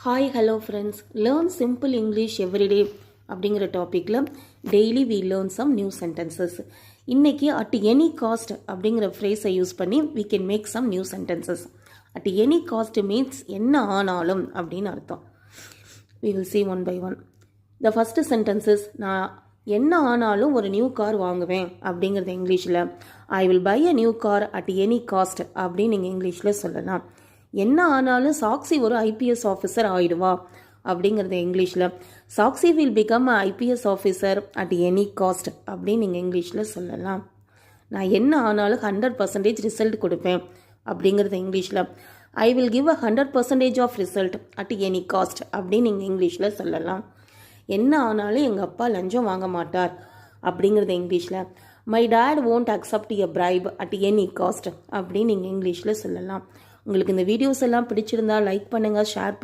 Hi hello friends, learn simple English everyday அப்படிங்கிற டாப்பிக்கில் daily we learn some new sentences. இன்றைக்கி at any cost அப்படிங்கிற ஃப்ரேஸை use பண்ணி we can make some new sentences. At any cost means என்ன ஆனாலும் அப்படின்னு அர்த்தம். We will see one by one. The first sentences, நான் என்ன ஆனாலும் ஒரு நியூ கார் வாங்குவேன் அப்படிங்கிறது இங்கிலீஷில் I will buy a new car at any cost அப்படின்னு நீங்கள் இங்கிலீஷில் சொல்லலாம். என்ன ஆனாலும் சாக்ஸி ஒரு ஐபிஎஸ் ஆஃபீஸர் ஆயிடுவா அப்படிங்கிறது இங்கிலீஷில் Sakshi will become IPS officer at any cost அப்படின்னு நீங்கள் இங்கிலீஷில் சொல்லலாம். நான் என்ன ஆனாலும் 100% ரிசல்ட் கொடுப்பேன் அப்படிங்கிறது இங்கிலீஷில் I will give a 100% of result at any cost அப்படின்னு நீங்கள் இங்கிலீஷில் சொல்லலாம். என்ன ஆனாலும் எங்கள் அப்பா லஞ்சம் வாங்க மாட்டார் அப்படிங்கிறது இங்கிலீஷில் my dad won't accept a bribe at any cost அப்படின்னு நீங்கள் இங்கிலீஷில் சொல்லலாம். உங்களுக்கு இந்த வீடியோஸ் எல்லாம் பிடிச்சிருந்தா லைக் பண்ணுங்கள், ஷேர் பண்ணுங்கள்.